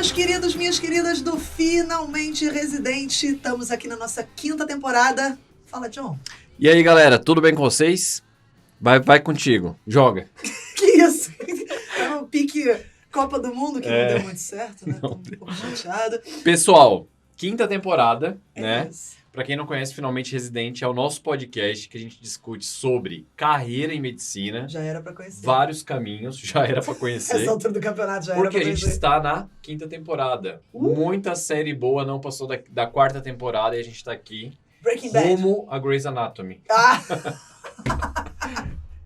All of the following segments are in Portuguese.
meus queridos, minhas queridas do Finalmente Residente. Estamos aqui na nossa 5ª temporada. Fala, John. E aí, galera, tudo bem com vocês? Vai contigo, joga. Que isso? É um pique Copa do Mundo que não deu muito certo, né? Tô um pouco chateado. Pessoal, 5ª temporada, né? Isso. Pra quem não conhece, Finalmente Residente é o nosso podcast que a gente discute sobre carreira em medicina. Já era pra conhecer. Vários caminhos, já era pra conhecer. Essa altura do campeonato já era pra Porque a conhecer. gente está na 5ª temporada. Muita série boa não passou da 4ª temporada e a gente tá aqui Breaking Bad. rumo a Grey's Anatomy. Ah!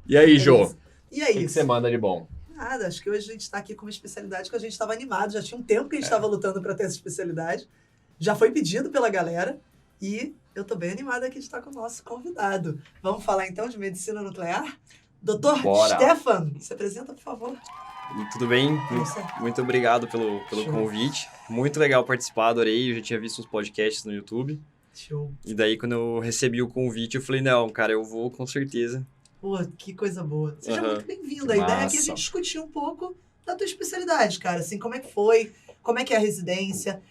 E aí, Jô? E O aí? que você manda de bom? Nada, acho que hoje a gente tá aqui com uma especialidade que a gente estava animado. Já tinha um tempo que a gente estava lutando para ter essa especialidade. Já foi pedido pela galera. E eu tô bem animada aqui de estar com o nosso convidado. Vamos falar então de medicina nuclear? Doutor Bora. Stefan, se apresenta, por favor. Tudo bem? Isso. Muito obrigado pelo Show. convite. Muito legal participar, adorei. Eu já tinha visto uns podcasts no YouTube. Show. E daí, quando eu recebi o convite, eu falei, não, cara, eu vou com certeza. Pô, que coisa boa. Seja Aham. muito bem-vindo. A ideia aqui é a Massa. gente discutir um pouco da tua especialidade, cara. Assim, como é que foi? Como é que é a residência?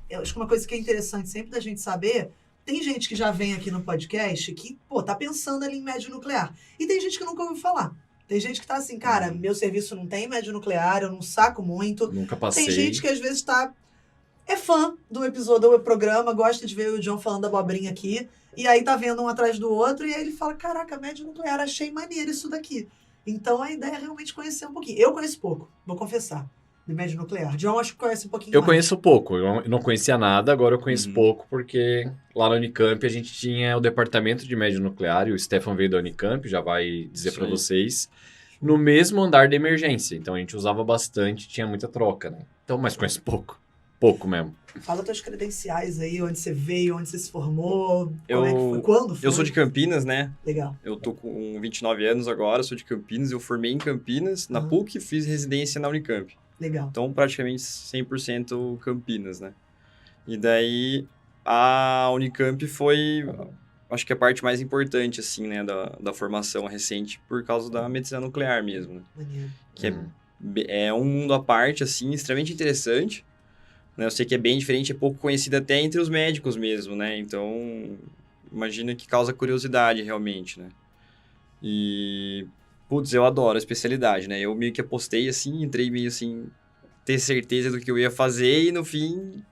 Eu acho que uma coisa que é interessante sempre da gente saber, tem gente que já vem aqui no podcast que, pô, tá pensando ali em médio nuclear. E tem gente que nunca ouviu falar. Tem gente que tá assim, cara, meu serviço não tem médio nuclear, eu não saco muito. Nunca passei. Tem gente que às vezes é fã do episódio, do programa, gosta de ver o John falando abobrinha aqui, e aí tá vendo um atrás do outro, e aí ele fala, caraca, médio nuclear, achei maneiro isso daqui. Então a ideia é realmente conhecer um pouquinho. Eu conheço pouco, vou confessar, de médio nuclear. John acho que conhece um pouquinho Eu mais. conheço pouco, eu não conhecia nada, agora eu conheço Uhum. pouco, porque lá na Unicamp a gente tinha o departamento de médio nuclear, e o Stefan veio da Unicamp, já vai dizer Isso para aí. vocês, no mesmo andar da emergência, então a gente usava bastante, tinha muita troca, né? Então, mas conheço pouco mesmo. Fala tuas credenciais aí, onde você veio, onde você se formou, Eu- como é que foi, quando foi. Eu sou de Campinas, né? Legal. Eu tô com 29 anos agora, sou de Campinas. Eu formei em Campinas, na Uhum. PUC, fiz residência na Unicamp. Legal. Então, praticamente 100% Campinas, né? E daí, a Unicamp foi, acho que a parte mais importante, assim, né, da formação recente, por causa da medicina nuclear mesmo, né? Maneiro. Que Uhum. é um mundo à parte, assim, extremamente interessante, né? Eu sei que é bem diferente, é pouco conhecido até entre os médicos mesmo, né? Então, imagina que causa curiosidade, realmente, né? E, putz, eu adoro a especialidade, né? Eu meio que apostei, assim, entrei meio, assim, ter certeza do que eu ia fazer e, no fim,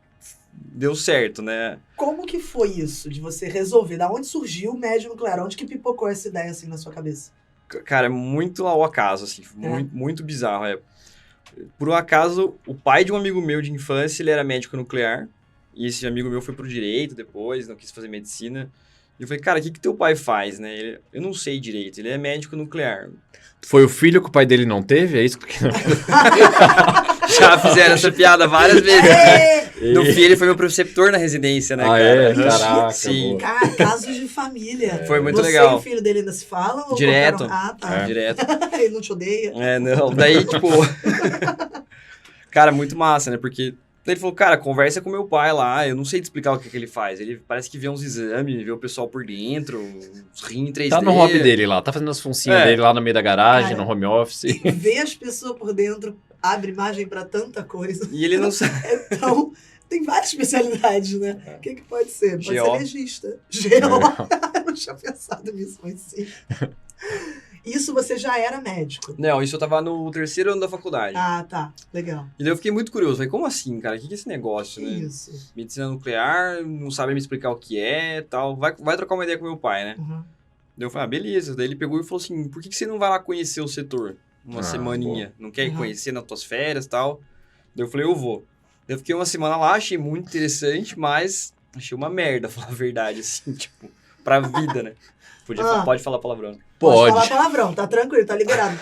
deu certo, né? Como que foi isso, de você resolver? Da onde surgiu o médio nuclear? Onde que pipocou essa ideia, assim, na sua cabeça? Cara, é muito ao acaso, assim, É. muito bizarro, Por um acaso, o pai de um amigo meu de infância, ele era médico nuclear, e esse amigo meu foi pro direito depois, não quis fazer medicina, e eu falei, cara, o que teu pai faz, né? Eu não sei direito, ele é médico nuclear. Foi o filho que o pai dele não teve? É isso que... Já fizeram essa piada várias vezes. É! No fim, ele foi meu preceptor na residência, né, Ah, cara? é? Caraca, Sim, boa. Cara, casos de família. Foi muito Você legal. e o filho dele ainda se falam? Ou Direto. cortaram? Ah, tá. direto. Ele não te odeia? Não, daí, tipo... Cara, muito massa, né? Porque daí ele falou, cara, conversa com meu pai lá, eu não sei te explicar o que ele faz. Ele parece que vê uns exames, vê o pessoal por dentro, uns rins 3D. Tá no hobby dele lá, tá fazendo as funcinhas É. dele lá no meio da garagem, Cara. no home office. Ver as pessoas por dentro abre margem pra tanta coisa. E ele não sabe. Então, tem várias especialidades, né? O que pode ser? Pode GO. ser legista. GO. Eu não tinha pensado nisso, mas sim. Isso você já era médico. Não, isso eu tava no 3º ano da faculdade. Ah, tá. Legal. E daí eu fiquei muito curioso. Falei, como assim, cara? O que é esse negócio, Que né? isso. Medicina nuclear, não sabe me explicar o que é tal. Vai trocar uma ideia com meu pai, né? Uhum. Daí eu falei, beleza. Daí ele pegou e falou assim, por que você não vai lá conhecer o setor? Uma semaninha. Não quer ir Uhum. conhecer nas tuas férias e tal? Daí eu falei, eu vou. Daí eu fiquei uma semana lá, achei muito interessante, mas achei uma merda, falar a verdade, assim, tipo, pra vida, né? Pode falar palavrão. Pode Pode. falar palavrão, tá tranquilo, tá liberado.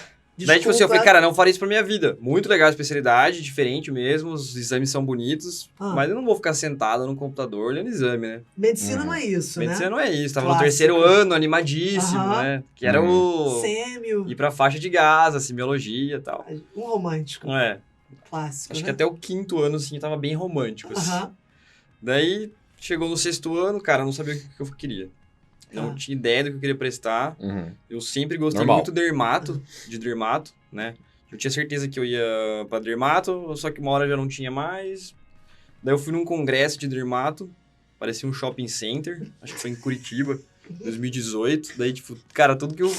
Daí, tipo assim, eu falei, Desculpa. cara, não farei isso pra minha vida. Muito legal a especialidade, diferente mesmo, os exames são bonitos, Ah. mas eu não vou ficar sentado no computador olhando exame, né? Medicina não é isso, Medicina né? não é isso, tava Clássico. no 3º ano, animadíssimo, Aham. né? Que era o... Sêmio. ir pra faixa de gás, a semiologia e tal. Um romântico, É, clássico, acho né? que até o 5º ano, assim, tava bem romântico, assim. Aham. Daí, chegou no 6º ano, cara, eu não sabia o que eu queria. Não Ah. tinha ideia do que eu queria prestar. Uhum. Eu sempre gostei Normal. muito de dermato, né? Eu tinha certeza que eu ia pra dermato, só que uma hora já não tinha mais. Daí eu fui num congresso de dermato, parecia um shopping center, acho que foi em Curitiba, 2018. Daí, tipo, cara, tudo que eu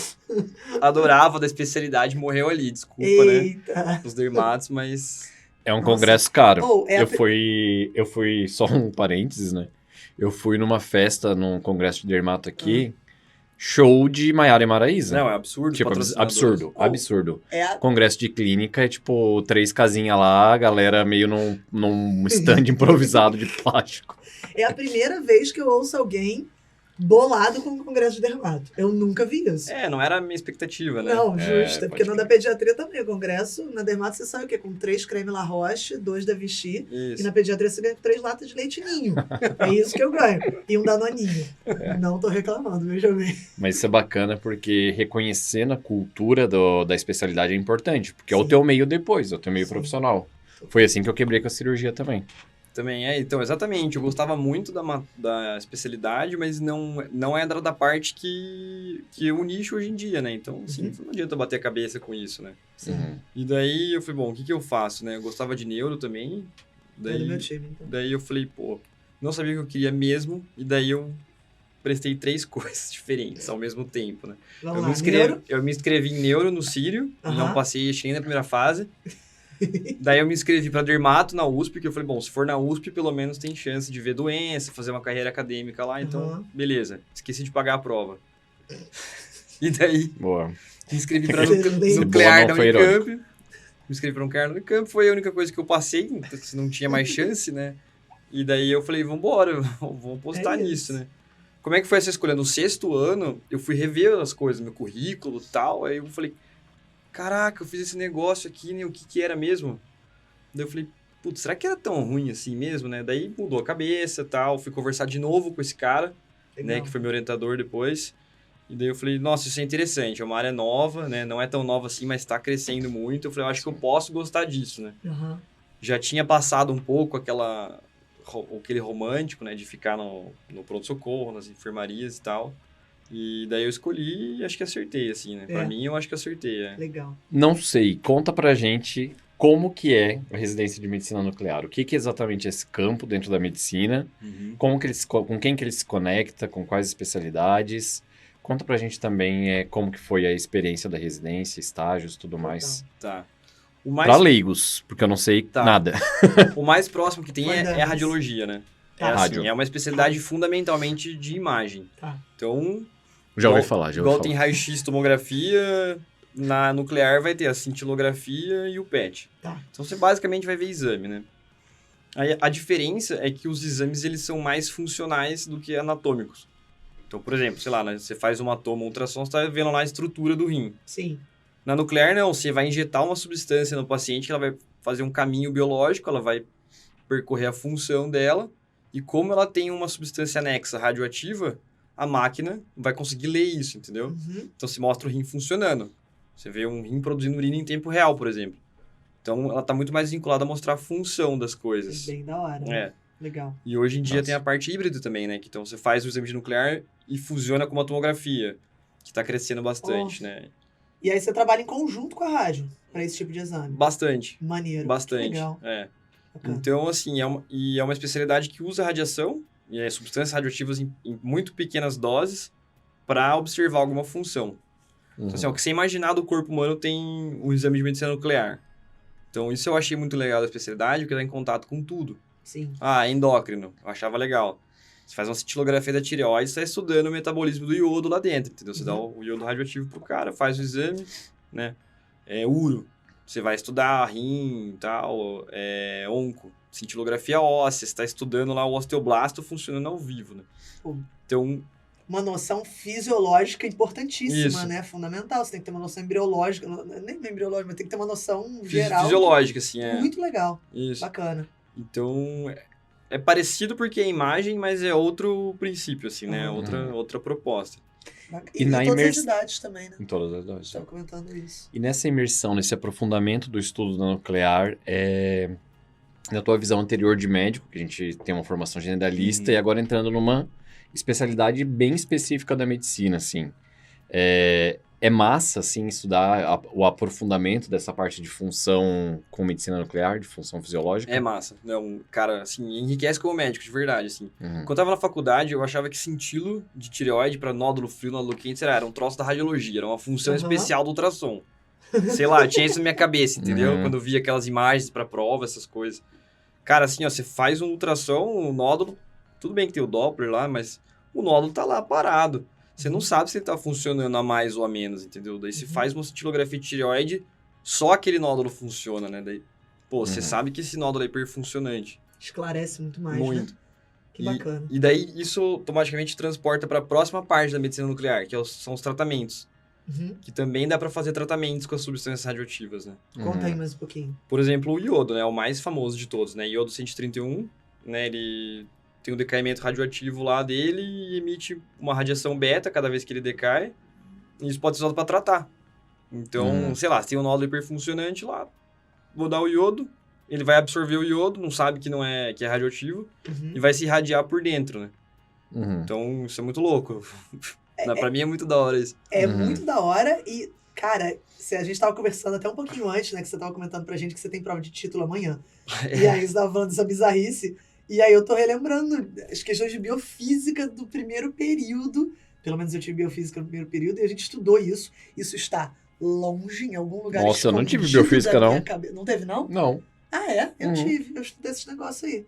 adorava da especialidade morreu ali, desculpa, né? Eita. Os dermatos, mas... É um Nossa. congresso caro. Oh, é a Eu fui, só um parênteses, né? Eu fui numa festa, num congresso de dermato aqui, show de Maiara e Maraísa. Não, é absurdo. Tipo, patrocinadores. absurdo, Oh. absurdo. É a... Congresso de clínica é tipo 3 casinhas lá, a galera meio num stand improvisado de plástico. É a primeira vez que eu ouço alguém bolado com o congresso de dermato. Eu nunca vi isso. É, não era a minha expectativa, né? Não, justo. É porque pode na da pediatria também, o congresso, na dermato você sai o quê? Com 3 creme La Roche, 2 da Vichy. E Isso. na pediatria você ganha 3 latas de leite ninho. É isso que eu ganho. E um danoninho. Não tô reclamando, veja bem. Mas isso é bacana porque reconhecendo a cultura da especialidade é importante, porque é o Sim. teu meio depois, é o teu meio Sim. profissional. Foi assim que eu quebrei com a cirurgia também. Também é, então, exatamente. Eu gostava muito da especialidade, mas não é da parte que é o nicho hoje em dia, né? Então, assim, não adianta eu bater a cabeça com isso, né? Uhum. E daí eu falei, bom, o que eu faço, né? Eu gostava de neuro também. É do meu time, então. Daí eu falei, pô, não sabia o que eu queria mesmo, e daí eu prestei 3 coisas diferentes ao mesmo tempo, né? Vamos lá, neuro. Eu me inscrevi em neuro no Sírio, Aham. não passei, cheguei na primeira fase. Daí eu me inscrevi para dermato na USP, porque eu falei, bom, se for na USP, pelo menos tem chance de ver doença, fazer uma carreira acadêmica lá, então, Aham. beleza. Esqueci de pagar a prova. E daí, Boa. me inscrevi para Excelente. nuclear Boa, da não foi Unicamp. Me inscrevi para nuclear da Unicamp, foi a única coisa que eu passei, se não tinha mais chance, né? E daí eu falei, vambora, vamos postar É nisso, isso. né? Como é que foi essa escolha? No 6º ano, eu fui rever as coisas, meu currículo e tal, aí eu falei, caraca, eu fiz esse negócio aqui, né? O que era mesmo? Daí eu falei, putz, será que era tão ruim assim mesmo, né? Daí mudou a cabeça e tal, fui conversar de novo com esse cara, né? Legal. Que foi meu orientador depois. E daí eu falei, nossa, isso é interessante, é uma área nova, né? Não é tão nova assim, mas tá crescendo muito. Eu falei, eu acho que eu posso gostar disso, né? Aham. Já tinha passado um pouco aquele romântico, né? De ficar no pronto-socorro, nas enfermarias e tal. E daí eu escolhi e acho que acertei, assim, né? Pra É. mim, eu acho que acertei, é. Legal. Não sei, conta pra gente como que é a residência de medicina nuclear. O que exatamente é esse campo dentro da medicina? Com quem que ele se conecta, com quais especialidades? Conta pra gente também como que foi a experiência da residência, estágios, tudo mais. Tá. Pra leigos, porque eu não sei Tá. nada. O mais próximo que tem Vai é dar a isso. radiologia, né? É, Tá. assim, Rádio. é uma especialidade fundamentalmente de imagem. Tá. Então, Já ouvi igual- falar, já ouvi igual falar. tem raio-x, tomografia, na nuclear vai ter a cintilografia e o PET. Tá. Então, você basicamente vai ver exame, né? Aí, a diferença é que os exames, eles são mais funcionais do que anatômicos. Então, por exemplo, sei lá, né, você faz uma toma, ultrassom, você está vendo lá a estrutura do rim. Sim. Na nuclear, não. Você vai injetar uma substância no paciente que ela vai fazer um caminho biológico, ela vai percorrer a função dela, e como ela tem uma substância anexa radioativa, a máquina vai conseguir ler isso, entendeu? Uhum. Então, se mostra o rim funcionando. Você vê um rim produzindo urina em tempo real, por exemplo. Então, ela está muito mais vinculada a mostrar a função das coisas. Bem da hora. né? É. Legal. E hoje em dia Nossa. tem a parte híbrida também, né? Que, então, você faz o exame de nuclear e fusiona com uma tomografia, que está crescendo bastante, né? E aí você trabalha em conjunto com a rádio para esse tipo de exame. Bastante. Maneiro. Bastante. Que legal. É. Bacana. Então, assim, é uma especialidade que usa radiação, e substâncias radioativas em muito pequenas doses, para observar alguma função. Então, assim, o que você imaginar do corpo humano tem o exame de medicina nuclear. Então, isso eu achei muito legal da especialidade, porque dá em contato com tudo. Sim. Ah, endócrino, eu achava legal. Você faz uma cintilografia da tireoide, você está estudando o metabolismo do iodo lá dentro, entendeu? Você dá o iodo radioativo pro cara, faz o exame, né? Uro, você vai estudar rim e tal, onco, cintilografia óssea, você está estudando lá o osteoblasto funcionando ao vivo, né? Pô. Então, Uma noção fisiológica importantíssima, Isso. né? Fundamental. Você tem que ter uma noção embriológica, nem embriológica, mas tem que ter uma noção geral. fisiológica, assim, Muito legal. Isso. Bacana. Então, é parecido porque é imagem, mas é outro princípio, assim, né? Uhum. Outra proposta. E na todas as imers- idades também, né? Em todas as doses. Estava comentando isso. E nessa imersão, nesse aprofundamento do estudo da nuclear, na tua visão anterior de médico, que a gente tem uma formação generalista, Uhum. e agora entrando numa especialidade bem específica da medicina, assim. É massa, assim, estudar o aprofundamento dessa parte de função com medicina nuclear, de função fisiológica? É massa. Não, cara, assim, enriquece como médico, de verdade, assim. Uhum. Quando eu tava na faculdade, eu achava que cintilo de tireoide pra nódulo frio, nódulo quente, era um troço da radiologia, era uma função especial do ultrassom. Sei lá, tinha isso na minha cabeça, entendeu? Uhum. Quando eu via aquelas imagens pra prova, essas coisas. Cara, assim, ó, você faz um ultrassom, o nódulo, tudo bem que tem o Doppler lá, mas o nódulo tá lá parado. Você não sabe se ele tá funcionando a mais ou a menos, entendeu? Daí se faz uma cintilografia de tireoide, só aquele nódulo funciona, né? Daí, pô, você sabe que esse nódulo é hiperfuncionante. Esclarece muito mais, Muito. né? Que bacana. E daí isso automaticamente transporta para a próxima parte da medicina nuclear, que são os tratamentos. Uhum. Que também dá para fazer tratamentos com as substâncias radioativas, né? Conta aí mais um pouquinho. Por exemplo, o iodo, né? O mais famoso de todos, né? Iodo 131, né? Ele tem um decaimento radioativo lá dele e emite uma radiação beta cada vez que ele decai. E isso pode ser usado para tratar. Então, sei lá, se tem um nódulo hiperfuncionante lá, vou dar o iodo, ele vai absorver o iodo, não sabe que é radioativo, e vai se irradiar por dentro, né? Uhum. Então, isso é muito louco. Pra mim é muito da hora isso. É muito da hora e, cara, a gente tava conversando até um pouquinho antes, né? Que você tava comentando pra gente que você tem prova de título amanhã. E aí você tava falando dessa bizarrice. E aí eu tô relembrando as questões de biofísica do primeiro período. Pelo menos eu tive biofísica no primeiro período e a gente estudou isso. Isso está longe, em algum lugar. Nossa, eu não tive escondido biofísica, da minha não. cabeça. Não teve, não? Não. Ah, é? Eu tive. Eu estudei esses negócios aí.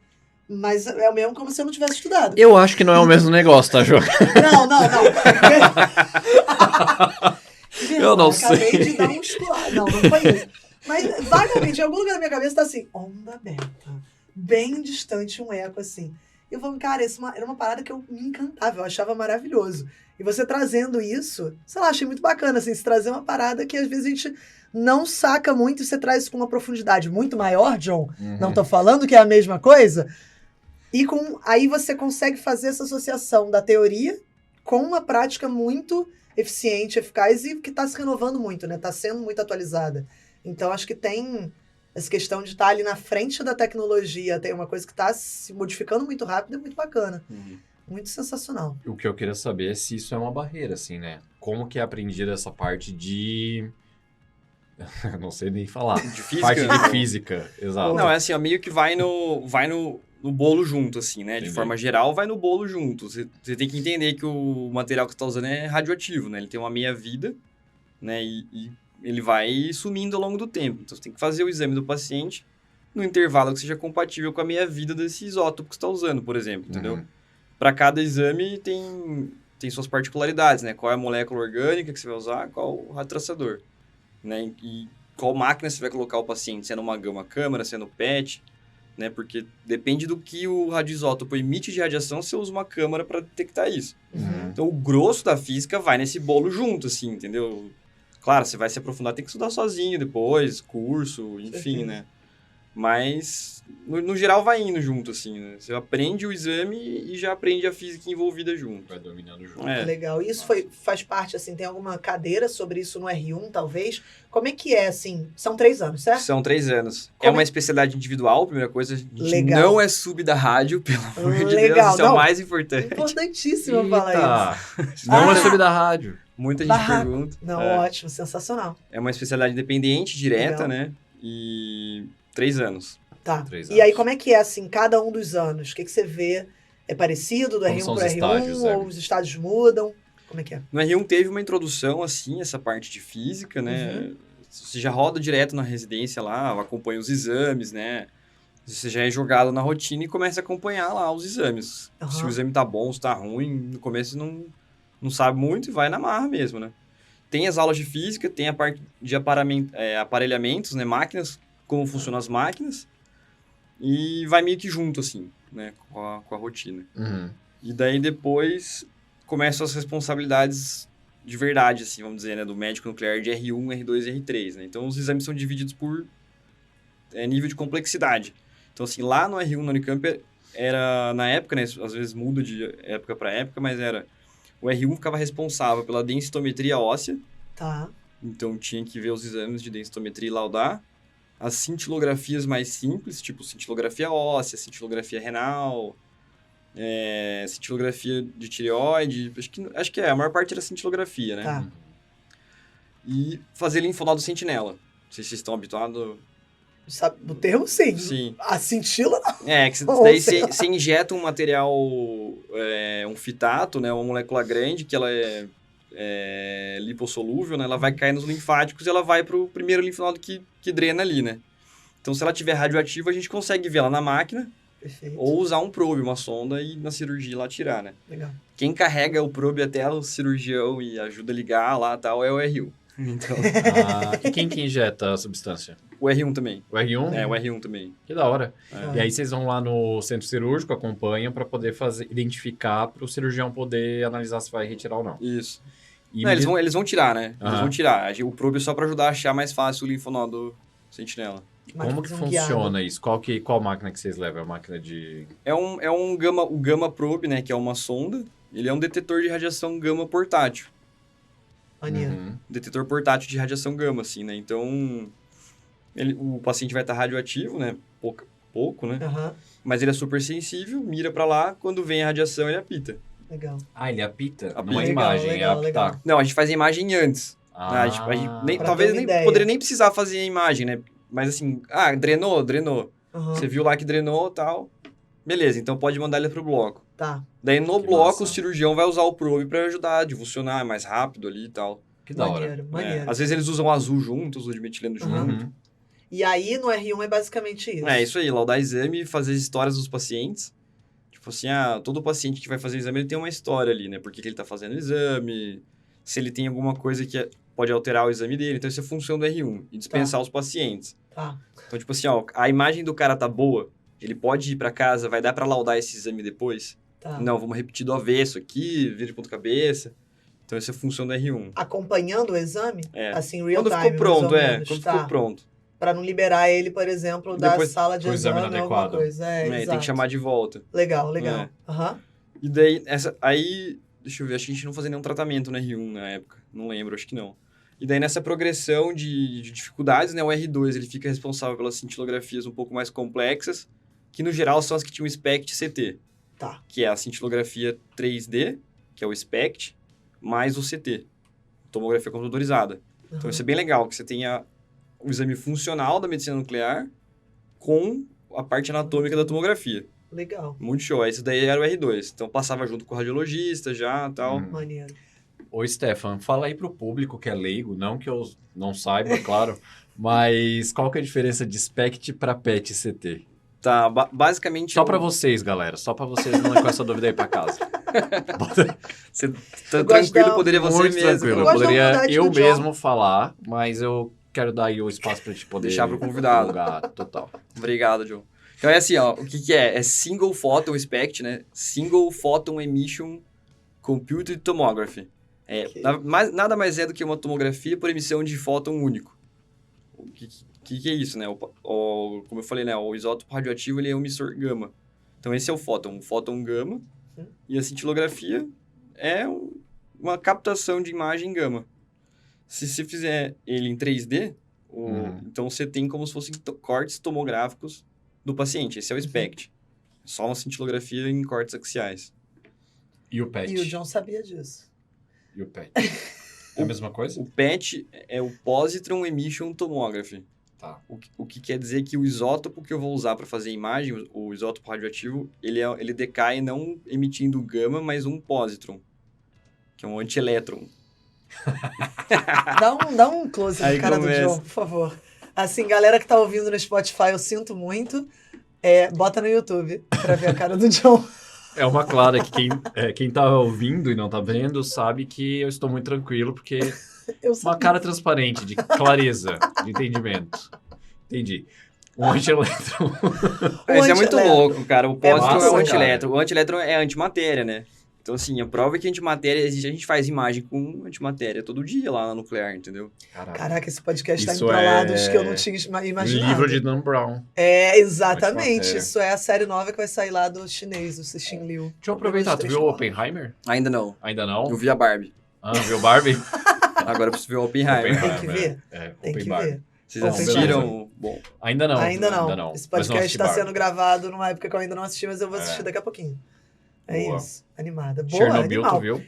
Mas é o mesmo como se eu não tivesse estudado. Eu acho que não é o mesmo negócio, tá, João? Não. Eu não Acabei sei. de dar um escolar. Não foi isso. Mas vagamente, em algum lugar da minha cabeça tá assim, onda beta. Bem distante, um eco assim. E eu falo, cara, isso era uma parada que eu me encantava, eu achava maravilhoso. E você trazendo isso, sei lá, achei muito bacana, assim, se trazer uma parada que às vezes a gente não saca muito e você traz isso com uma profundidade muito maior, John. Não tô falando que é a mesma coisa. E aí você consegue fazer essa associação da teoria com uma prática muito eficiente, eficaz e que está se renovando muito, né? Está sendo muito atualizada. Então, acho que tem essa questão de estar ali na frente da tecnologia, tem uma coisa que está se modificando muito rápido e muito bacana. Muito sensacional. O que eu queria saber é se isso é uma barreira, assim, né? Como que é aprendida essa parte de... não sei nem falar. De física? Parte de física, exato. Não, é assim, ó, meio que vai no bolo junto, assim, né? Entendi. De forma geral, vai no bolo junto. Você tem que entender que o material que você está usando é radioativo, né? Ele tem uma meia-vida, né? E ele vai sumindo ao longo do tempo. Então, você tem que fazer o exame do paciente no intervalo que seja compatível com a meia-vida desse isótopo que você está usando, por exemplo, entendeu? Para cada exame tem suas particularidades, né? Qual é a molécula orgânica que você vai usar, qual o radiotraçador, né? E qual máquina você vai colocar o paciente, se é numa câmara, se é no PET, né? Porque depende do que o radioisótopo emite de radiação, você usa uma câmara para detectar isso. Então, o grosso da física vai nesse bolo junto, assim, entendeu? Claro, você vai se aprofundar, tem que estudar sozinho depois, curso, enfim, né? Mas, no geral, vai indo junto, assim, né? Você aprende o exame e já aprende a física envolvida junto. Vai dominando junto. Legal. Isso faz parte, assim, tem alguma cadeira sobre isso no R1, talvez? Como é que é, assim? São 3 anos, certo? São 3 anos. Como é uma especialidade individual, primeira coisa. A gente Legal. não é sub da rádio, pelo amor de Deus. Legal, Isso é não. o mais importante. Importantíssimo falar isso. Não é Ah. sobre da rádio. Muita gente Barraco. pergunta. Não, É. ótimo, sensacional. É uma especialidade independente, direta, Legal. né? E 3 anos. Tá. 3 E aí, anos. como é que é, assim, cada um dos anos? O que você vê? É parecido do Como R1 são pro os R1? estágios, Ou os estágios mudam? Como é que é? No R1 teve uma introdução, assim, essa parte de física, né? Você já roda direto na residência lá, acompanha os exames, né? Você já é jogado na rotina e começa a acompanhar lá os exames. Aham. Se o exame tá bom, se tá ruim, no começo não sabe muito e vai na marra mesmo, né? Tem as aulas de física, tem a parte de aparelhamentos, né? Máquinas, como funcionam as máquinas. E vai meio que junto, assim, né? Com a rotina. E daí depois começam as responsabilidades de verdade, assim, vamos dizer, né? Do médico nuclear de R1, R2 e R3, né? Então, os exames são divididos por nível de complexidade. Então, assim, lá no R1, no Unicamp, era, na época, né? Às vezes muda de época para época, mas era... O R1 ficava responsável pela densitometria óssea. Tá. Então, tinha que ver os exames de densitometria e laudar. As cintilografias mais simples, tipo cintilografia óssea, cintilografia renal, cintilografia de tireoide. Acho que a maior parte era cintilografia, né? Tá. e fazer linfonodo sentinela. Não sei se vocês estão habituados. Sabe, do termo, sim. Sim. A cintila, não. Que daí você injeta um material, um fitato, né, uma molécula grande, que ela é lipossolúvel, né, ela vai cair nos linfáticos e ela vai pro primeiro linfonodo que drena ali, né. Então, se ela tiver radioativa, a gente consegue ver ela na máquina. Perfeito. Ou usar um probe, uma sonda, e na cirurgia lá tirar, né? Legal. Quem carrega o probe até o cirurgião e ajuda a ligar lá e tal é o R1. Então, E quem que injeta a substância? o R1 também. O R1? É, o R1 também. Que da hora. É. E aí vocês vão lá no centro cirúrgico, acompanham para poder identificar para o cirurgião poder analisar se vai retirar ou não. Isso. E Não, eles vão tirar, né? Eles Aham. vão tirar. O probe é só pra ajudar a achar mais fácil o linfonodo sentinela. Como que funciona isso? Qual máquina que vocês levam? É a máquina de... O Gamma Probe, né? Que é uma sonda. Ele é um detetor de radiação gama portátil. Maneiro. Uhum. Detetor portátil de radiação gama, assim, né? Então, o paciente vai estar radioativo, né? Pouco, né? Aham. Mas ele é super sensível, mira pra lá, quando vem a radiação ele apita. Legal. Ele apita? Apita. Não é Legal, imagem, legal, é apitar. legal. Não, a gente faz a imagem antes. Ah, A gente nem, Pra talvez ter uma nem ideia. poderia nem precisar fazer a imagem, né? Mas assim, drenou. Aham. Você viu lá que drenou e tal. Beleza, então pode mandar ele pro bloco. Tá. Daí no Que bloco massa. o cirurgião vai usar o probe pra ajudar a divulsionar mais rápido ali e tal. Que da hora. Maneiro, maneiro. Às vezes eles usam azul junto, azul de metileno junto. Uhum. E aí, no R1 é basicamente isso. É isso aí, laudar exame, fazer as histórias dos pacientes. Tipo assim, todo paciente que vai fazer o exame, ele tem uma história ali, né? Por que ele tá fazendo o exame, se ele tem alguma coisa que pode alterar o exame dele. Então, isso é função do R1, e dispensar os pacientes. Tá. Então, tipo assim, a imagem do cara tá boa, ele pode ir pra casa, vai dar pra laudar esse exame depois? Tá. Não, vamos repetir do avesso aqui, vira de ponta cabeça. Então, essa é a função do R1. Acompanhando o exame? É. Assim, real Quando time, ficou pronto, mais ou menos. quando Tá. ficou pronto. Pra não liberar ele, por exemplo, da Depois, sala de com o exame exame ou alguma inadequado. coisa. Tem que Exato. chamar de volta. Legal. É. Aham. E daí, deixa eu ver, acho que a gente não fazia nenhum tratamento no R1 na época. Não lembro, acho que não. E daí, nessa progressão de dificuldades, né, o R2, ele fica responsável pelas cintilografias um pouco mais complexas, que no geral são as que tinham SPECT CT. Tá. Que é a cintilografia 3D, que é o SPECT, mais o CT, tomografia computadorizada. Então, isso é bem legal, que você tenha o exame funcional da medicina nuclear com a parte anatômica da tomografia. Legal. Muito show. Esse daí era o R2. Então, passava junto com o radiologista já e tal. Maneiro. Ô, Stefan, fala aí pro público que é leigo, não que eu não saiba, claro, mas qual que é a diferença de SPECT para PET-CT? Tá, basicamente... Só para vocês, galera, só para vocês não levar essa dúvida aí para casa. Você Eu tá gosto tranquilo, da- poderia você Muito mesmo. tranquilo, Eu eu gosto da poderia humildade eu do John. mesmo falar, mas eu quero dar aí o espaço para te poder... Deixar pro convidado. divulgar total. Obrigado, John. Então, é assim, ó, o que é? É Single Photon SPECT, né? Single Photon Emission Computed Tomography. Ok. Nada mais é do que uma tomografia por emissão de fóton único. O que é isso, né? Como eu falei, né? O isótopo radioativo, ele é um emissor gama. Então, esse é o fóton gama. E a cintilografia é uma captação de imagem gama. Se você fizer ele em 3D, então você tem como se fossem cortes tomográficos do paciente. Esse é o SPECT. Só uma cintilografia em cortes axiais. E o PET? E o John sabia disso. E o PET? É a mesma coisa? O PET é o Positron Emission Tomography. Tá. O que quer dizer que o isótopo que eu vou usar para fazer a imagem, o isótopo radioativo, ele decai não emitindo gama, mas um positron, que é um antielétron. Dá um close Aí na cara começa. do John, por favor. Assim, galera que tá ouvindo no Spotify, eu sinto muito. Bota no YouTube pra ver a cara do John. É uma clara que quem tá ouvindo e não tá vendo sabe que eu estou muito tranquilo, porque Eu uma sabia. cara transparente, de clareza, de entendimento. Entendi. Um antielétron. Isso é muito antielétron. louco, cara. O positron é massa, o cara. antielétron. O antielétron é antimatéria, né? Então, assim, a prova é que a antimatéria existe. A gente faz imagem com antimatéria todo dia lá na nuclear, entendeu? Caraca, esse podcast tá Isso indo pra é lados que eu não tinha O imaginado. livro de Dan Brown. Exatamente. Antimatéria. Isso é a série nova que vai sair lá do chinês, o Cixin Liu. Deixa eu aproveitar, tu viu o Oppenheimer? Ainda não. Ainda não? Eu vi a Barbie. Viu o Barbie? Agora eu preciso ver o Oppenheimer. Tem que ver. Tem Tem que Barbie. ver. Vocês Bom, assistiram? Bom, Ainda não. Ainda não. Esse Mas não podcast assisti está Barbie. sendo gravado numa época que eu ainda não assisti, mas eu vou assistir daqui a pouquinho. É Boa. isso. Animada. Boa, Chernobyl, animal. tu viu?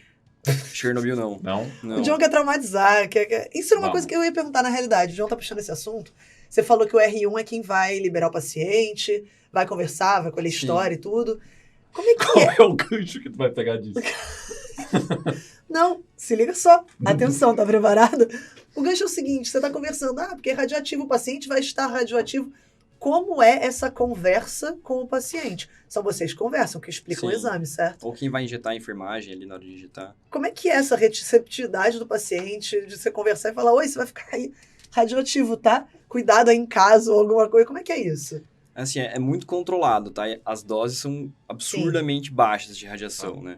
Chernobyl não. Não? O John quer traumatizar. Isso era uma Não. coisa que eu ia perguntar na realidade. O John tá puxando esse assunto. Você falou que o R1 é quem vai liberar o paciente, vai conversar, vai colher história e tudo. Como é que Qual é? é o gancho que tu vai pegar disso? Não, se liga só. Atenção, tá preparado? O gancho é o seguinte, você tá conversando, porque é radioativo, o paciente vai estar radioativo. Como é essa conversa com o paciente? São vocês que conversam, que explicam o Sim. exame, certo? Ou quem vai injetar a enfermagem ali na hora de injetar. Como é que é essa receptividade do paciente, de você conversar e falar, oi, você vai ficar aí radioativo, tá? Cuidado aí em casa ou alguma coisa. Como é que é isso? Assim, é muito controlado, tá? As doses são absurdamente baixas de radiação, né?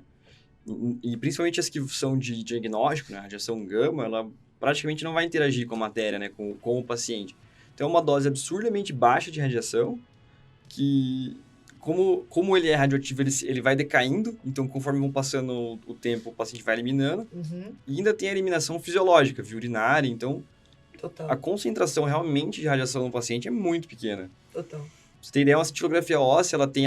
E principalmente as que são de diagnóstico, né? A radiação gama, ela praticamente não vai interagir com a matéria, né? Com o paciente. Então, é uma dose absurdamente baixa de radiação que, como ele é radioativo, ele vai decaindo. Então, conforme vão passando o tempo, o paciente vai eliminando. Uhum, E ainda tem a eliminação fisiológica, via urinária. Então, total, a concentração realmente de radiação no paciente é muito pequena. total. Pra você ter ideia, uma cintilografia óssea, ela tem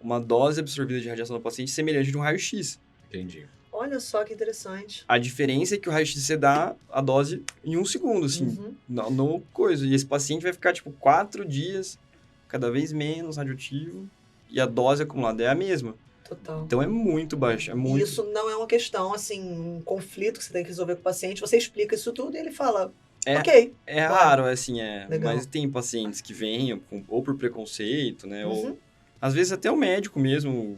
uma dose absorvida de radiação no paciente semelhante de um raio-x. Entendi. Olha só que interessante. A diferença é que o raio-x você dá a dose em 1 segundo, assim, Uhum. no coisa. E esse paciente vai ficar, 4 dias, cada vez menos radioativo, e a dose acumulada é a mesma. Total. Então, é muito baixo, é E muito... isso não é uma questão, assim, um conflito que você tem que resolver com o paciente. Você explica isso tudo e ele fala, ok. É Claro. raro, assim, Legal. mas tem pacientes que vêm ou por preconceito, né, Uhum. ou... Às vezes até o médico mesmo,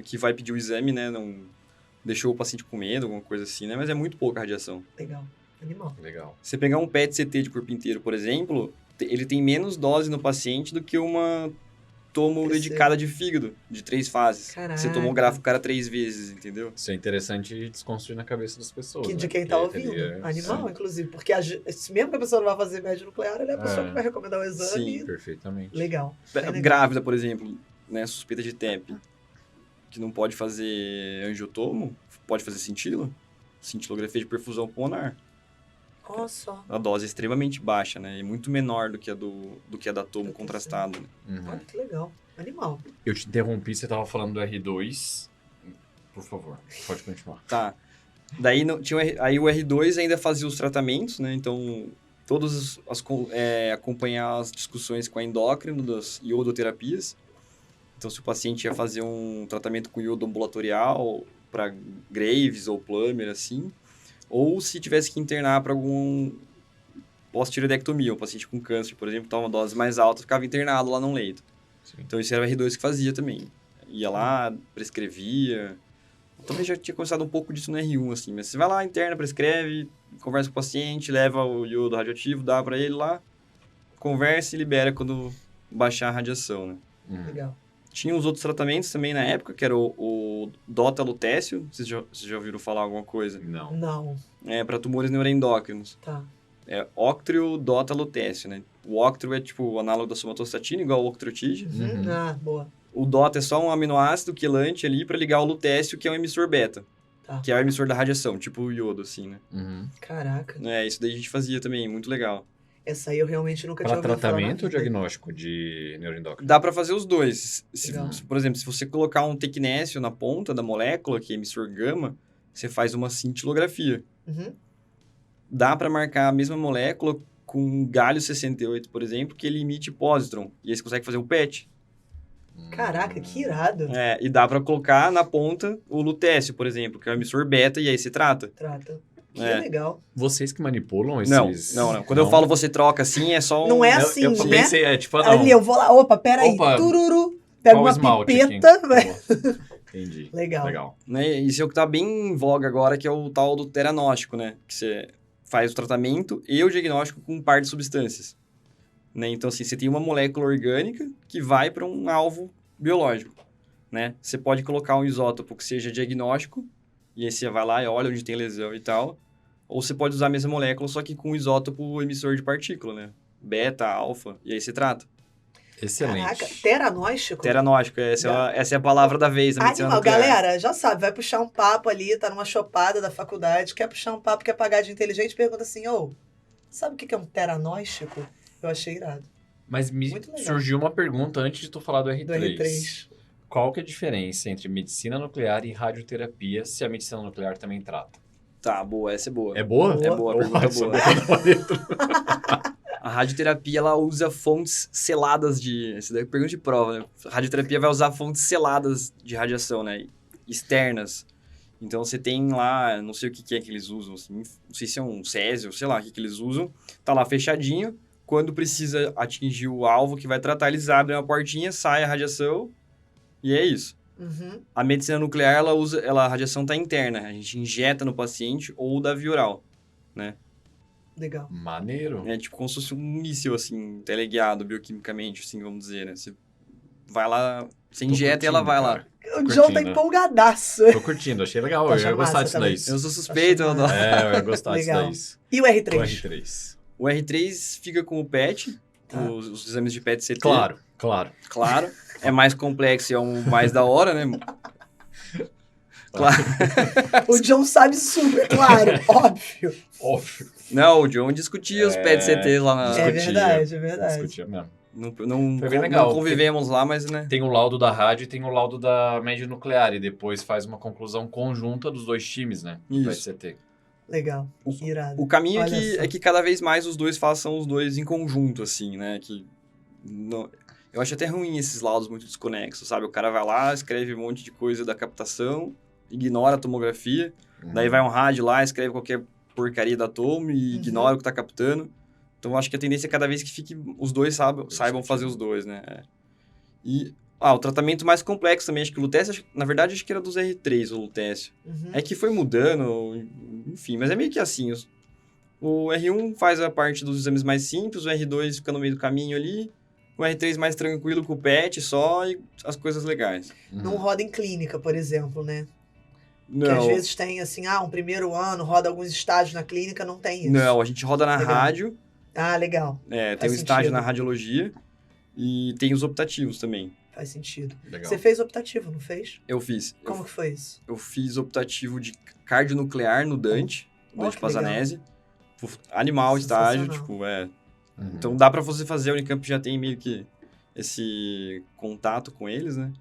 que vai pedir o exame, né, não deixou o paciente com medo, alguma coisa assim, né, mas é muito pouca radiação. Legal. Animal. Legal. Você pegar um PET-CT de corpo inteiro, por exemplo, ele tem menos dose no paciente do que uma tomo Percebo. dedicada de fígado, de 3 fases. Caraca. Você tomografo o cara 3 vezes, entendeu? Isso é interessante desconstruir na cabeça das pessoas. De né? quem tá Porque ouvindo. teria- Animal, Sim, inclusive. Porque mesmo que a pessoa não vá fazer médio nuclear, ela é a pessoa É. que vai recomendar o exame. Sim. perfeitamente. Legal. Bem legal. Grávida, por exemplo, né, suspeita de TEP, que não pode fazer angiotomo, pode fazer cintilografia de perfusão pulmonar. Olha só. A dose é extremamente baixa, né? E muito menor do que a da tomo contrastado. Né? Uhum. Olha que legal. Animal. Eu te interrompi, você estava falando do R2. Por favor, pode continuar. Tá. Daí aí o R2 ainda fazia os tratamentos, né? Então, acompanhar as discussões com a endócrino das iodoterapias. Então, se o paciente ia fazer um tratamento com iodo ambulatorial para Graves ou Plummer, assim, ou se tivesse que internar para algum pós-tireoidectomia, um paciente com câncer, por exemplo, toma doses mais altas, ficava internado lá num leito. Sim. Então, isso era o R2 que fazia também. Ia lá, prescrevia. Eu também já tinha começado um pouco disso no R1, assim. Mas você vai lá, interna, prescreve, conversa com o paciente, leva o iodo radioativo, dá para ele lá, conversa e libera quando baixar a radiação, né? Uhum. Legal. Tinha os outros tratamentos também na época, que era o dotalutécio. Vocês já ouviram falar alguma coisa? Não. Não. É para tumores neuroendócrinos. Tá. É Octrio dotalutécio, né? O Octrio é tipo o análogo da somatostatina, igual o octreotide. Uhum. Uhum. Ah, boa. O DOTA é só um aminoácido quelante ali para ligar o lutécio, que é um emissor beta. Tá. Que é o emissor da radiação, tipo o iodo, assim, né? Uhum. Caraca. Isso daí a gente fazia também, muito legal. Essa aí eu realmente nunca Para tinha ouvido falar. tratamento ou na vida. diagnóstico de neuroendócrino? Dá para fazer os dois. Legal. Por exemplo, se você colocar um tecnésio na ponta da molécula, que é emissor gama, você faz uma cintilografia. Uhum. Dá para marcar a mesma molécula com galho 68, por exemplo, que ele emite pósitron. E aí você consegue fazer um PET. Caraca, que irado. E dá para colocar na ponta o lutécio, por exemplo, que é o emissor beta, e aí se trata. Trata. Que É. legal. Vocês que manipulam Não, esses... não. Quando eu falo você troca assim, é só um... Não é Eu- assim, eu né? pensei, tipo, não. Ali, eu vou lá. Opa, peraí. Opa, Tururu. Pega Qual uma esmalte pipeta. aqui? Vai. Boa. Entendi. Legal. Legal. Né? Isso é o que tá bem em voga agora, que é o tal do teranóstico, né? Que você faz o tratamento e o diagnóstico com um par de substâncias. Né? Então, assim, você tem uma molécula orgânica que vai para um alvo biológico, né? Você pode colocar um isótopo que seja diagnóstico, e aí você vai lá e olha onde tem lesão e tal. Ou você pode usar a mesma molécula, só que com um isótopo emissor de partícula, né? Beta, alfa, e aí se trata. Excelente. Caraca, teranóstico? Teranóstico, essa é a palavra da vez na medicina Animal, nuclear. galera, já sabe, vai puxar um papo ali, tá numa chopada da faculdade, quer puxar um papo, quer pagar de inteligente, pergunta assim, sabe o que é um teranóstico? Eu achei irado. Mas me Muito legal. surgiu uma pergunta antes de tu falar do R3. Do R3. Qual que é a diferença entre medicina nuclear e radioterapia, se a medicina nuclear também trata? Tá, boa, essa é boa. É boa? É boa, a pergunta boa. A radioterapia, ela usa fontes seladas de... Essa daí é pergunta de prova, né? A radioterapia vai usar fontes seladas de radiação, né? Externas. Então, você tem lá, não sei o que é que eles usam, assim, não sei se é um césio, sei lá o que eles usam. Tá lá fechadinho. Quando precisa atingir o alvo que vai tratar, eles abrem uma portinha, sai a radiação e é isso. Uhum. A medicina nuclear, a radiação tá interna. A gente injeta no paciente ou dá via oral, né? Legal. Maneiro. É tipo como se fosse um míssil, assim, teleguiado bioquimicamente, assim, vamos dizer, né? Você vai lá, você injeta e ela vai lá. O John tá curtindo. empolgadaço. Tô curtindo, achei legal. Tá Eu ia achando gostar massa disso também. daí. Eu sou suspeito, eu Tá adoro. Eu ia gostar disso Legal. daí. E o R3? O R3. O R3 fica com o PET, Tá. os exames de PET-CT. Claro. Claro. É mais complexo e é o mais da hora, né? Claro. O John sabe super, claro, óbvio. Óbvio. Não, o John discutia os PET-CTs lá na... É Discutia. verdade, é verdade. Discutia mesmo. Não Foi bem legal, convivemos lá, mas, né? Tem o laudo da rádio e tem o laudo da média nuclear. E depois faz uma conclusão conjunta dos dois times, né? Do Isso. PET-CT. Legal, irado. O caminho Olha só. é que cada vez mais os dois façam os dois em conjunto, assim, né? Eu acho até ruim esses laudos muito desconexos, sabe? O cara vai lá, escreve um monte de coisa da captação, ignora a tomografia, daí vai um rádio lá, escreve qualquer porcaria da tomo e ignora o que tá captando. Então, eu acho que a tendência é cada vez que os dois saibam fazer os dois, né? E o tratamento mais complexo também, acho que o lutécio, na verdade, acho que era dos R3, o lutécio. Uhum. É que foi mudando, enfim, mas é meio que assim, o R1 faz a parte dos exames mais simples, o R2 fica no meio do caminho ali, o R3 mais tranquilo com o PET só e as coisas legais. Não roda em clínica, por exemplo, né? Que Não, às vezes tem assim, um primeiro ano, roda alguns estágios na clínica, não tem isso. não, a gente roda na Legal. rádio, Legal. tem um estágio sentido. na radiologia e tem os optativos também. Faz sentido. Legal. Você fez optativo, não fez? Eu fiz. Como que foi isso? Eu fiz optativo de cardionuclear no Dante, Dante que Pazanese. Animal o estágio, Sensacional. Então dá pra você fazer, a Unicamp já tem meio que esse contato com eles, né?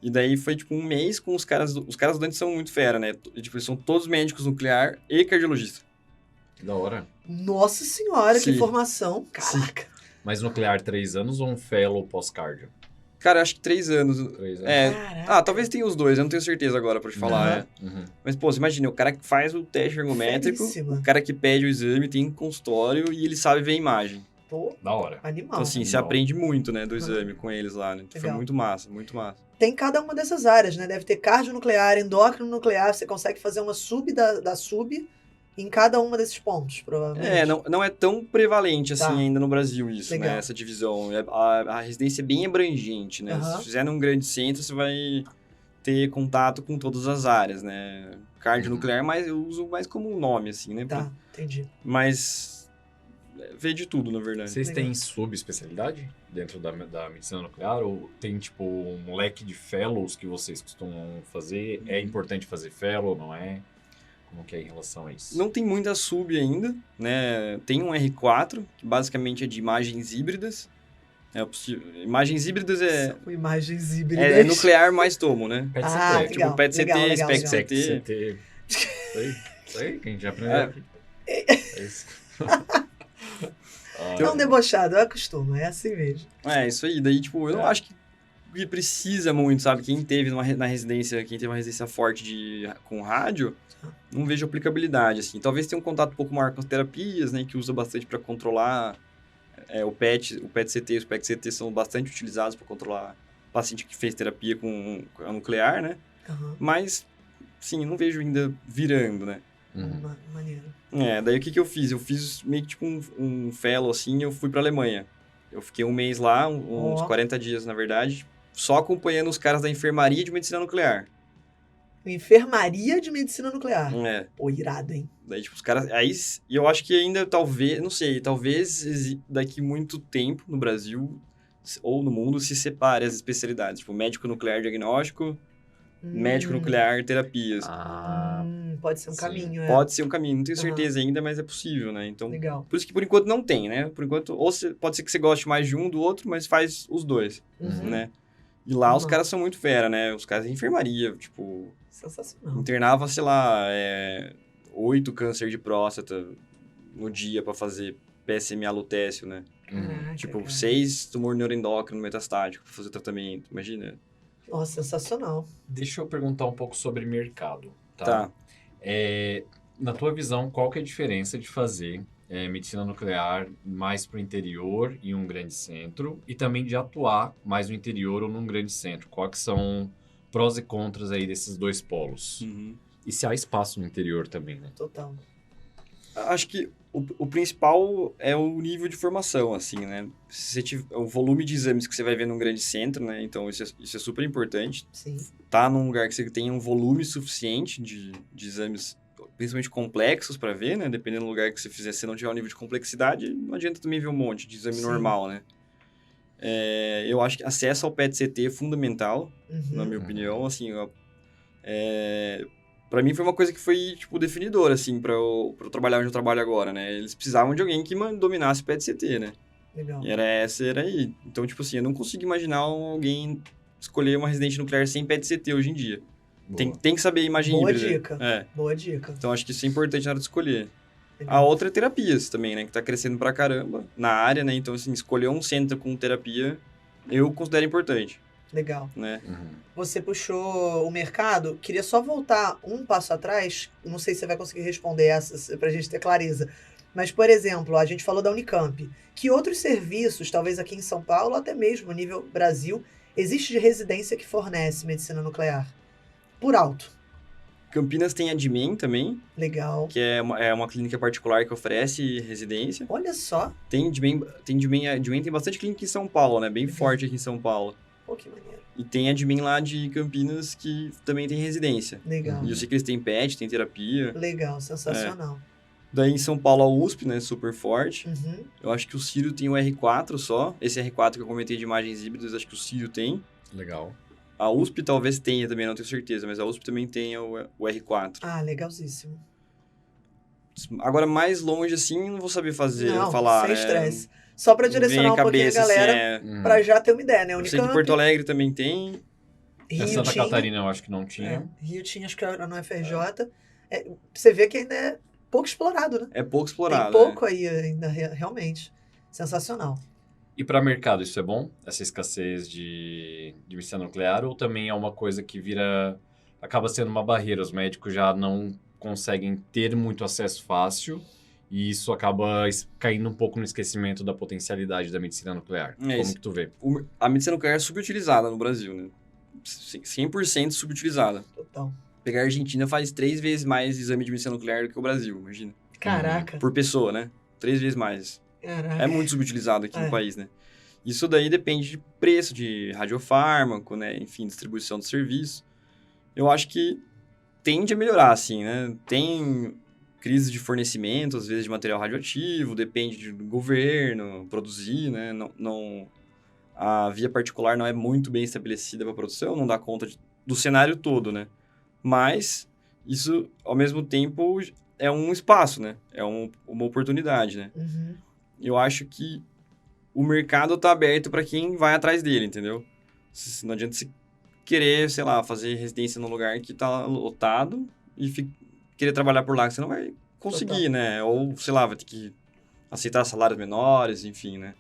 E daí foi tipo um mês com os caras do Dante são muito fera, né? Tipo, eles são todos médicos nuclear e cardiologista. Que da hora. Nossa senhora, que Sim. formação. Caraca. Mas nuclear 3 anos ou um fellow pós-cardio? Cara, acho que 3 anos. 3 anos. Caraca. Talvez tenha os dois, eu não tenho certeza agora pra te falar. Mas, pô, você imagina, o cara que faz o teste ergométrico, Feríssima. o cara que pede o exame, tem consultório e ele sabe ver a imagem. Pô, Da hora. animal. Então, assim, você Legal. aprende muito, né, do exame com eles lá, né? Foi Legal. muito massa, muito massa. Tem cada uma dessas áreas, né? Deve ter cardionuclear, endócrino nuclear, você consegue fazer uma sub da sub em cada uma desses pontos, provavelmente. Não é tão prevalente assim Tá. ainda no Brasil isso, Legal. né? Essa divisão. A residência é bem abrangente, né? Aham. Se fizer num grande centro, você vai ter contato com todas as áreas, né? Cardionuclear, mas eu uso mais como um nome, assim, né? Tá, entendi. Mas vê de tudo, na verdade. Vocês Legal. têm subespecialidade dentro da medicina nuclear? Ou tem, tipo, um leque de fellows que vocês costumam fazer? É importante fazer fellow, não é? Como que é em relação a isso? Não tem muita sub ainda, né? Tem um R4, que basicamente é de imagens híbridas. Imagens híbridas São imagens híbridas. é nuclear mais tomo, né? PET-CT. legal, Tipo PET-CT, legal, legal, SPECT-CT. PET-CT. Isso aí, que a gente já aprendeu É. aqui. É isso. Não debochado, eu acostumo, é assim mesmo. Isso aí. Daí, tipo, eu não acho que precisa muito, sabe? Quem teve na residência, quem teve uma residência forte com rádio, não vejo aplicabilidade, assim. Talvez tenha um contato um pouco maior com as terapias, né? Que usa bastante para controlar o PET-CT e o SPECT-CT são bastante utilizados para controlar paciente que fez terapia com a nuclear, né? Aham. Mas, sim, não vejo ainda virando, né? Maneiro. Daí o que eu fiz? Eu fiz meio que tipo um fellow, assim, eu fui pra Alemanha. Eu fiquei um mês lá, uns 40 dias, na verdade, só acompanhando os caras da enfermaria de medicina nuclear. Enfermaria de medicina nuclear. Pô, irado, hein? Daí, tipo, os caras... E eu acho que ainda, talvez, não sei, talvez daqui muito tempo no Brasil ou no mundo se separe as especialidades. Tipo, médico nuclear diagnóstico, médico nuclear terapias. Pode ser um Sim. caminho, Pode ser um caminho, não tenho certeza ainda, mas é possível, né? Então, Legal. por isso que por enquanto não tem, né? Por enquanto, pode ser que você goste mais de um do outro, mas faz os dois, Uhum. né? E lá os caras são muito fera, né? Os caras de enfermaria, tipo... Sensacional. Internava, sei lá, 8 câncer de próstata no dia pra fazer PSMA lutécio, né? Caraca, Tipo, cara. 6 tumor neuroendócrino metastático pra fazer tratamento, imagina. Nossa, sensacional. Deixa eu perguntar um pouco sobre mercado, tá? Tá. Na tua visão, qual que é a diferença de fazer medicina nuclear mais para o interior em um grande centro e também de atuar mais no interior ou num grande centro? Quais que são prós e contras aí desses dois polos? E se há espaço no interior também, né? Total. Acho que o principal é o nível de formação, assim, né? Se você tiver, o volume de exames que você vai ver num grande centro, né? Então, isso é super importante. Sim. Tá num lugar que você tenha um volume suficiente de exames, principalmente complexos para ver, né? Dependendo do lugar que você fizer, se não tiver um nível de complexidade, não adianta também ver um monte de exame normal, né? Eu acho que acesso ao PET-CT é fundamental, na minha opinião, assim, para mim foi uma coisa que foi, tipo, definidora, assim, pra eu trabalhar onde eu trabalho agora, né? Eles precisavam de alguém que dominasse PET-CT, né? Legal. E era aí. Então, tipo assim, eu não consigo imaginar alguém escolher uma residente nuclear sem PET-CT hoje em dia. Tem que saber imagem Boa híbrida. dica. Boa dica. Então, acho que isso é importante na hora de escolher. Legal. A outra é terapias também, né? Que tá crescendo pra caramba na área, né? Então, assim, escolher um centro com terapia, eu considero importante. Legal. Né? Você puxou o mercado. Queria só voltar um passo atrás. Não sei se você vai conseguir responder essa pra gente ter clareza. Mas, por exemplo, a gente falou da Unicamp. Que outros serviços, talvez aqui em São Paulo, até mesmo a nível Brasil, existe de residência que fornece medicina nuclear? Por alto. Campinas tem a DIMEM também. Legal. Que é uma clínica particular que oferece residência. Olha só. A DIMEM tem bastante clínica em São Paulo, né? Bem forte aqui em São Paulo. Pô, que maneiro. E tem a DIMEM lá de Campinas que também tem residência. Legal. E eu sei que eles têm PET, tem terapia. Legal, sensacional. Daí em São Paulo a USP, né? Super forte. Eu acho que o Sírio tem o R4 só. Esse R4 que eu comentei de imagens híbridas, acho que o Sírio tem. Legal. A USP talvez tenha também, não tenho certeza, mas a USP também tem o R4. Ah, legalzíssimo. Agora, mais longe assim, não vou saber Não, falar. sem estresse. Só para direcionar um pouquinho a galera, para já ter uma ideia, né? Eu Unicamp, sei que Porto Alegre também tem. Rio Santa tinha, Catarina eu acho que não tinha. Rio tinha, acho que era no FRJ. Você vê que ainda é pouco explorado, né? É pouco explorado. Tem pouco aí ainda, realmente. Sensacional. E para mercado isso é bom? Essa escassez de medicina nuclear? Ou também é uma coisa que acaba sendo uma barreira? Os médicos já não conseguem ter muito acesso fácil e isso acaba caindo um pouco no esquecimento da potencialidade da medicina nuclear. Como que tu vê? A medicina nuclear é subutilizada no Brasil, né? 100% subutilizada. Total. Pegar a Argentina faz 3 vezes mais exame de medicina nuclear do que o Brasil, imagina. Caraca. Por pessoa, né? 3 vezes mais. Caraca. É muito subutilizado aqui no país, né? Isso daí depende de preço, de radiofármaco, né? Enfim, distribuição do serviço. Eu acho que tende a melhorar, assim, né? Tem crise de fornecimento, às vezes, de material radioativo, depende do governo produzir, né? A via particular não é muito bem estabelecida para a produção, não dá conta do cenário todo, né? Mas isso, ao mesmo tempo, é um espaço, né? É uma oportunidade, né? Eu acho que o mercado tá aberto para quem vai atrás dele, entendeu? Não adianta você querer, sei lá, fazer residência num lugar que tá lotado e querer trabalhar por lá, que você não vai conseguir, né? Ou, sei lá, vai ter que aceitar salários menores, enfim, né?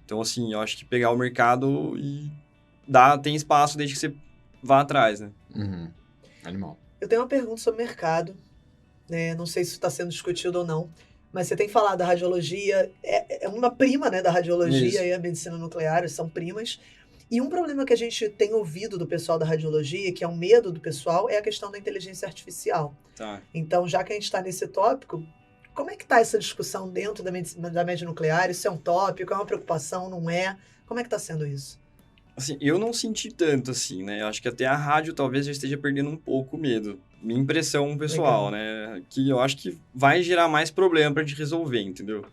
Então, assim, eu acho que pegar o mercado e tem espaço desde que você vá atrás, né? Animal. Eu tenho uma pergunta sobre mercado, né? Não sei se isso está sendo discutido ou não, mas você tem falado da radiologia, é uma prima, né, da radiologia e a medicina nuclear, são primas. E um problema que a gente tem ouvido do pessoal da radiologia, que é um medo do pessoal, é a questão da inteligência artificial. Tá. Então, já que a gente está nesse tópico, como é que está essa discussão dentro da medicina nuclear? Isso é um tópico? É uma preocupação? Não é? Como é que está sendo isso? Assim, eu não senti tanto, assim, né? Eu acho que até a rádio talvez já esteja perdendo um pouco o medo. Minha impressão pessoal, né? Que eu acho que vai gerar mais problema pra gente resolver, entendeu?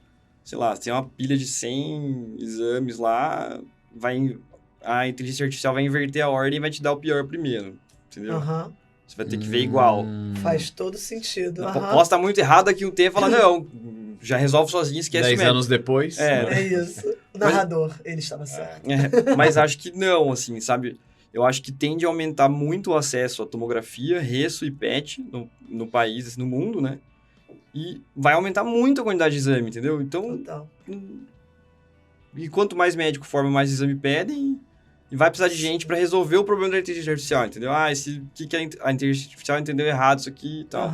Sei lá, se tem uma pilha de 100 exames lá, a inteligência artificial vai inverter a ordem e vai te dar o pior primeiro, entendeu? Você vai ter que ver igual. Faz todo sentido. Posso estar muito errado aqui um tempo e falar, não, já resolve sozinho, esquece o 10 médico. anos depois. É isso. O narrador, ele estava certo. Mas acho que não, assim, sabe? eu acho que tende a aumentar muito o acesso à tomografia, resso e PET no país, assim, no mundo, né? E vai aumentar muito a quantidade de exame, entendeu? Então, Total. e quanto mais médico forma, mais exame pedem, e vai precisar de gente para resolver o problema da inteligência artificial, entendeu? Que a inteligência artificial entendeu errado isso aqui e tal.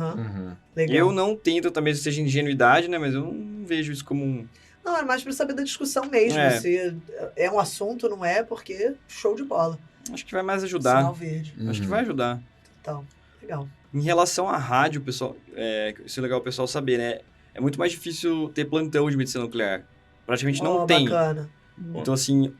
Legal. Eu não tento, talvez seja ingenuidade, né? Mas eu não vejo isso como um... Não, é mais pra saber da discussão mesmo. Se é um assunto, não é, porque show de bola. Acho que vai mais ajudar. Sinal verde. Acho que vai ajudar. Então, legal. Em relação à rádio, pessoal, isso é legal o pessoal saber, né? É muito mais difícil ter plantão de medicina nuclear. Praticamente não tem. Bacana. Então, assim,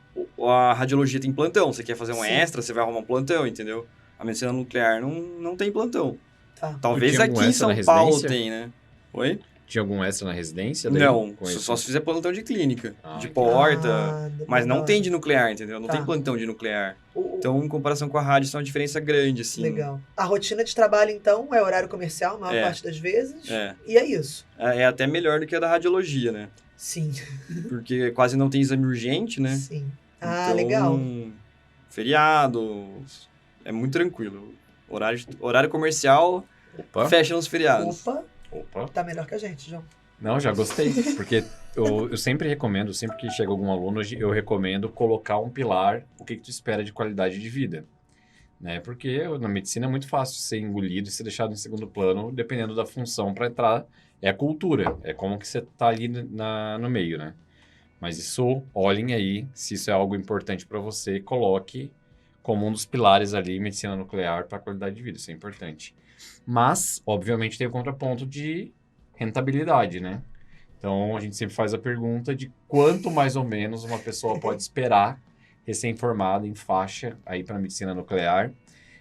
a radiologia tem plantão. Você quer fazer um Sim. extra, você vai arrumar um plantão, entendeu? A medicina nuclear não tem plantão. Tá. Talvez tinha algum aqui em extra São na Paulo residência? tem, né? Oi? Tinha algum extra na residência? daí, Não, com esse? só se fizer plantão de clínica, Ah, de entendi. porta, mas não legal. tem de nuclear, entendeu? Não Tá. tem plantão de nuclear. O- Então, em comparação com a rádio, isso é uma diferença grande, assim. Legal. A rotina de trabalho, então, é horário comercial, a maior parte das vezes. É. E é isso. É até melhor do que a da radiologia, né? Sim. Porque quase não tem exame urgente, né? Sim. Ah, Então, legal. Feriados, é muito tranquilo. Horário comercial, Opa. fecha nos feriados. Opa, tá melhor que a gente, João. Não, já gostei, porque eu sempre recomendo, sempre que chega algum aluno, eu recomendo colocar um pilar, o que tu espera de qualidade de vida, né? Porque na medicina é muito fácil ser engolido e ser deixado em segundo plano, dependendo da função para entrar, é a cultura, é como que você tá ali no meio, né? Mas isso, olhem aí, se isso é algo importante para você, coloque como um dos pilares ali, medicina nuclear para a qualidade de vida, isso é importante. Mas, obviamente, tem o contraponto de rentabilidade, né? Então, a gente sempre faz a pergunta de quanto mais ou menos uma pessoa pode esperar recém-formada em faixa aí para medicina nuclear.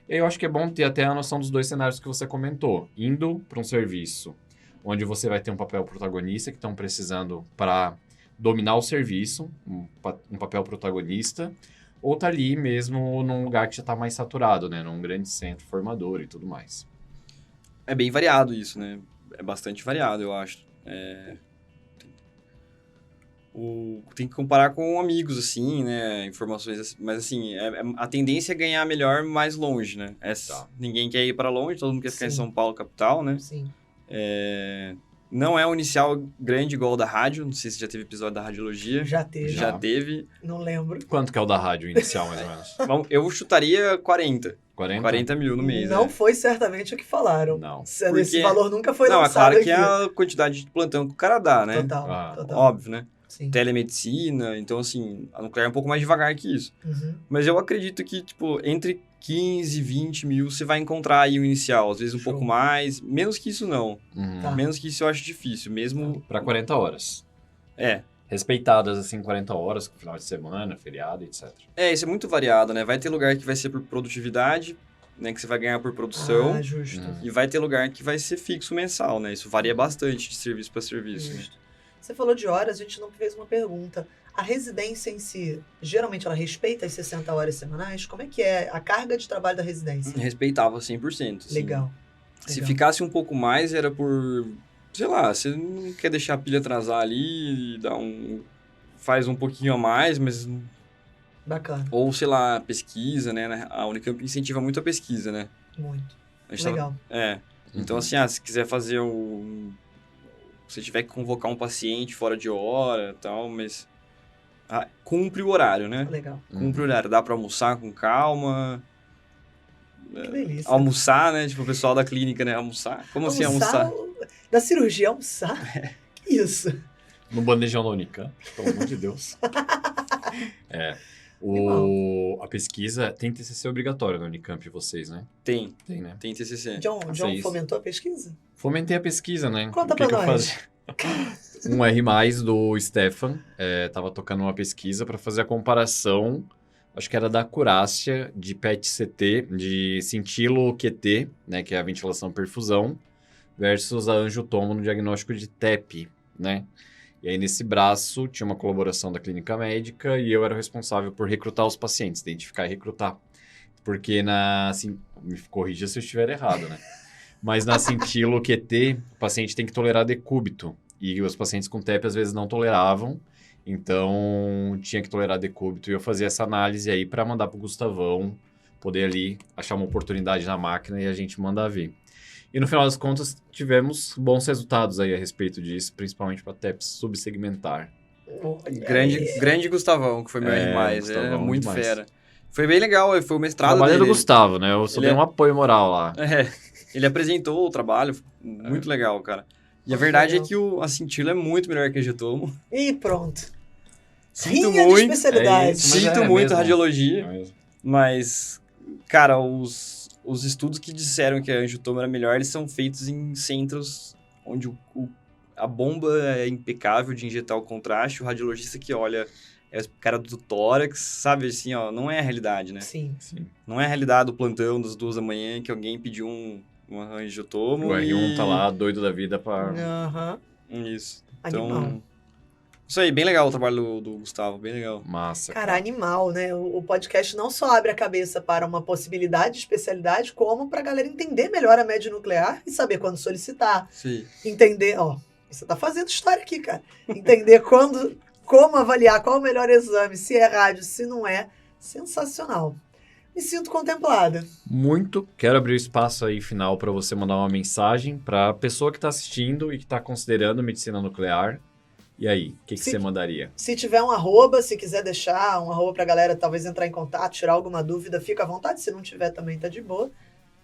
E aí eu acho que é bom ter até a noção dos dois cenários que você comentou. Indo para um serviço onde você vai ter um papel protagonista que estão precisando para dominar o serviço, um papel protagonista, ou tá ali mesmo num lugar que já está mais saturado, né? Num grande centro formador e tudo mais. É bem variado isso, né? É bastante variado, eu acho. Tem que comparar com amigos, assim, né? Informações, assim, mas assim, a tendência é ganhar melhor mais longe, né? Ninguém quer ir para longe, todo mundo quer ficar em Sim. São Paulo, capital, né? Sim. Não é um inicial grande igual o da rádio, não sei se já teve episódio da radiologia. Já teve. Já teve. Não lembro. Quanto que é o da rádio inicial, mais ou menos? Eu chutaria 40. 40? 40 mil no mês, Não né? foi certamente o que falaram. Não. Esse Porque- valor nunca foi Não, é lançado claro que aqui. é a quantidade de plantão que o cara dá, né? Total, total. Óbvio, né? Sim. Telemedicina, então assim, a nuclear é um pouco mais devagar que isso. Uhum. Mas eu acredito que, tipo, entre 15 e 20 mil você vai encontrar aí o inicial. Às vezes um Show. pouco mais. Menos que isso, não. Uhum. Tá. Menos que isso eu acho difícil. Mesmo... Para 40 horas. Respeitadas, assim, 40 horas, com final de semana, feriado, etc. Isso é muito variado, né? Vai ter lugar que vai ser por produtividade, né? Que você vai ganhar por produção. Ah, justo. E vai ter lugar que vai ser fixo mensal, né? Isso varia bastante de serviço para serviço, né? Justo. Você falou de horas, a gente não fez uma pergunta. A residência em si, geralmente ela respeita as 60 horas semanais? Como é que é a carga de trabalho da residência? Respeitava 100%. Assim. Legal. Se Legal. ficasse um pouco mais, era por... Sei lá, você não quer deixar a pilha atrasar ali e faz um pouquinho a mais, mas... Bacana. Ou, sei lá, pesquisa, né? A Unicamp incentiva muito a pesquisa, né? Muito. A gente Legal. Então, assim, se quiser fazer se tiver que convocar um paciente fora de hora e tal, mas... cumpre o horário, né? Legal. Cumpre o horário. Dá pra almoçar com calma. Que delícia. Almoçar, né? Tipo, o pessoal da clínica, né? Almoçar. Como assim almoçar? Da cirurgia, almoçar? Que isso? No bandejão da Unicamp, pelo amor de Deus. A pesquisa tem TCC obrigatório na Unicamp, vocês, né? Tem Né? TCC. John Vocês. fomentou a pesquisa? Fomentei a pesquisa, né? Conta O que pra que eu nós. fazia? Um R+, do Stefan, tava tocando uma pesquisa para fazer a comparação, acho que era da acurácia de PET-CT, de cintilo QT, né, que é a ventilação perfusão, versus a angiotomo no diagnóstico de TEP, né? E aí, nesse braço, tinha uma colaboração da clínica médica e eu era o responsável por recrutar os pacientes, identificar e recrutar. Porque me corrija se eu estiver errado, né? Mas na cintilo QT, o paciente tem que tolerar decúbito. E os pacientes com TEP, às vezes, não toleravam. Então, tinha que tolerar decúbito. E eu fazia essa análise aí para mandar para o Gustavão, poder ali achar uma oportunidade na máquina e a gente mandar vir. E no final das contas, tivemos bons resultados aí a respeito disso, principalmente para TEPS subsegmentar. Grande Gustavão, que foi meu R+, Gustavão, muito demais. fera. Foi bem legal, foi o mestrado Trabalho dele. do Gustavo, né? Eu só dei um apoio moral lá. Ele apresentou o trabalho, muito legal, cara. E a verdade é que a Cintila é muito melhor que a Getomo. E pronto. Sinto Rinha muito, de especialidade. sinto muito mesmo. radiologia, mesmo. mas, cara, os estudos que disseram que a Angiotomo era melhor, eles são feitos em centros onde a bomba é impecável de injetar o contraste, o radiologista que olha é o cara do tórax, sabe, assim, ó, não é a realidade, né? Sim. Não é a realidade do plantão das 2 da manhã que alguém pediu uma angiotomo O R1 tá lá, doido da vida pra... Aham. Isso. Animal. Então, isso aí, bem legal o trabalho do Gustavo, bem legal. Massa. Cara, animal, né? O podcast não só abre a cabeça para uma possibilidade de especialidade, como para a galera entender melhor a média nuclear e saber quando solicitar. Sim. Entender, ó, você tá fazendo história aqui, cara. Entender como avaliar, qual o melhor exame, se é rádio, se não é. Sensacional. Me sinto contemplada. Muito. Quero abrir o espaço aí final para você mandar uma mensagem para a pessoa que está assistindo e que está considerando medicina nuclear. E aí, o que você mandaria? Se tiver um arroba, se quiser deixar um arroba pra galera talvez entrar em contato, tirar alguma dúvida, fica à vontade. Se não tiver também, tá de boa. O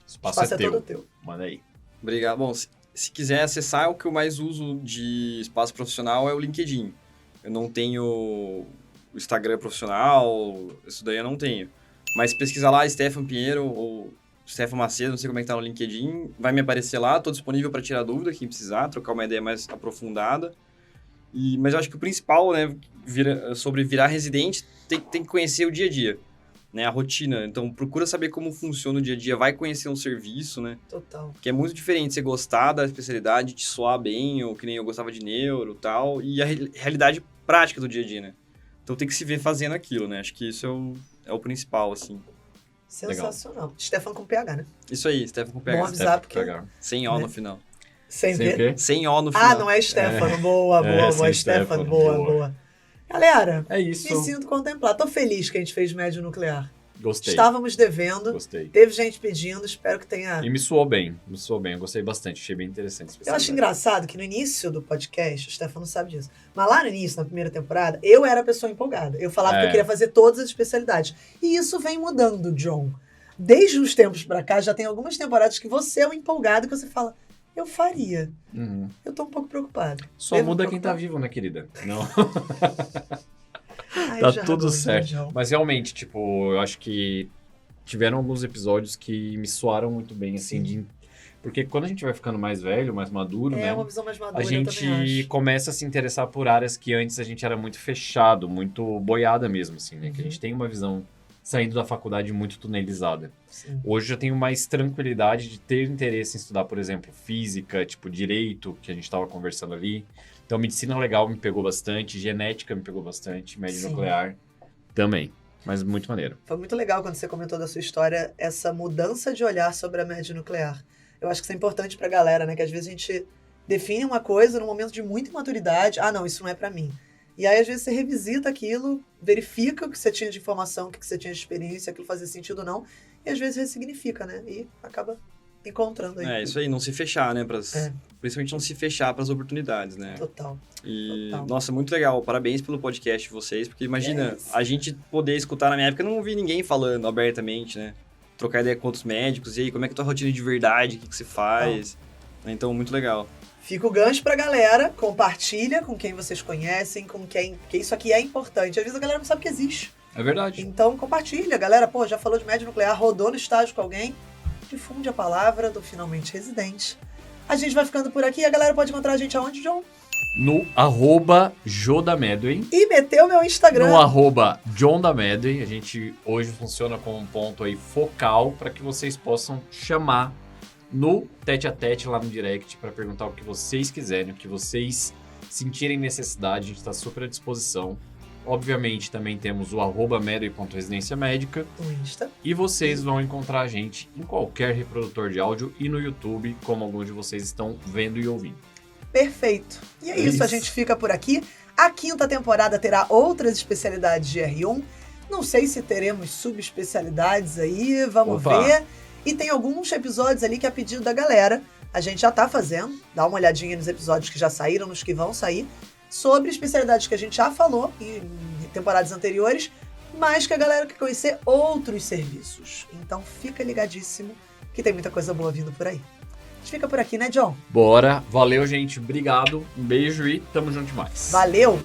espaço é teu. Todo teu. Manda aí. Obrigado. Bom, se quiser acessar, o que eu mais uso de espaço profissional é o LinkedIn. Eu não tenho o Instagram profissional, isso daí eu não tenho. Mas se pesquisar lá, Stefan Pinheiro ou Stefan Macedo, não sei como é que tá no LinkedIn, vai me aparecer lá, tô disponível para tirar dúvida, quem precisar, trocar uma ideia mais aprofundada. Mas eu acho que o principal, né, sobre virar residente, tem que conhecer o dia a dia, né, a rotina. Então, procura saber como funciona o dia a dia, vai conhecer um serviço, né? Total. Que é muito diferente você gostar da especialidade, te soar bem, ou que nem eu gostava de neuro e tal, e a realidade prática do dia a dia, né? Então, tem que se ver fazendo aquilo, né? Acho que isso é o principal, assim. Sensacional. Stefan com PH, né? Isso aí, Stefan com PH. Bom avisar, porque... Sem O né? no final. Sem o quê? quê? Sem O no final. Ah, não é Stefano. Boa. Stefano, boa. Galera, é isso. Me sinto contemplado. Tô feliz que a gente fez médio nuclear. Gostei. Estávamos devendo. Gostei. Teve gente pedindo, espero que tenha... E me soou bem. Eu gostei bastante, achei bem interessante. Eu acho engraçado que no início do podcast, o Stefano sabe disso, mas lá no início, na primeira temporada, eu era a pessoa empolgada. Eu falava que eu queria fazer todas as especialidades. E isso vem mudando, John. Desde os tempos pra cá, já tem algumas temporadas que você é o empolgado, que você fala, eu faria. Uhum. Eu tô um pouco preocupado. Só muda quem tá vivo, né, querida? Não. Ai, tá tudo certo. Mas realmente, tipo, eu acho que tiveram alguns episódios que me soaram muito bem, assim, porque quando a gente vai ficando mais velho, mais maduro, né? É uma visão mais madura, a gente começa a se interessar por áreas que antes a gente era muito fechado, muito boiada mesmo, assim, né? Que a gente tem uma visão saindo da faculdade muito tunelizada. Sim. Hoje eu tenho mais tranquilidade de ter interesse em estudar, por exemplo, física, tipo direito, que a gente estava conversando ali. Então, medicina legal me pegou bastante, genética me pegou bastante, média nuclear também. Mas muito maneiro. Foi muito legal quando você comentou da sua história, essa mudança de olhar sobre a média nuclear. Eu acho que isso é importante pra galera, né? Que às vezes a gente define uma coisa num momento de muita imaturidade. Ah, não, isso não é pra mim. E aí, às vezes, você revisita aquilo, verifica o que você tinha de informação, o que você tinha de experiência, aquilo fazia sentido ou não, e às vezes ressignifica, né? E acaba encontrando aí. Isso aí, não se fechar, né? Principalmente não se fechar para as oportunidades, né? Total. Nossa, muito legal. Parabéns pelo podcast de vocês, porque imagina, a gente poder escutar na minha época, eu não ouvi ninguém falando abertamente, né? Trocar ideia com outros médicos, e aí, como é que é a tua rotina de verdade, o que você faz? Então, muito legal. Fica o gancho pra galera, compartilha com quem vocês conhecem, com quem, porque isso aqui é importante. Às vezes a galera não sabe que existe. É verdade. Então compartilha, galera, já falou de média nuclear, rodou no estágio com alguém, difunde a palavra do Finalmente Residente. A gente vai ficando por aqui, a galera pode encontrar a gente aonde, John? No @JodaMedway. E meteu meu Instagram. No @JohnDaMedway. A gente hoje funciona como um ponto aí focal para que vocês possam chamar no tete-a-tete lá no direct para perguntar o que vocês quiserem, o que vocês sentirem necessidade, a gente está super à disposição. Obviamente também temos o @medway.residência médica. No Insta. E vocês vão encontrar a gente em qualquer reprodutor de áudio e no YouTube, como alguns de vocês estão vendo e ouvindo. Perfeito. E é isso, a gente fica por aqui. A 5ª temporada terá outras especialidades de R1. Não sei se teremos subespecialidades aí, vamos Opa. ver. E tem alguns episódios ali que é a pedido da galera. A gente já tá fazendo, dá uma olhadinha nos episódios que já saíram, nos que vão sair, sobre especialidades que a gente já falou em temporadas anteriores, mas que a galera quer conhecer outros serviços. Então fica ligadíssimo que tem muita coisa boa vindo por aí. A gente fica por aqui, né, John? Bora. Valeu, gente. Obrigado. Um beijo e tamo junto demais. Valeu!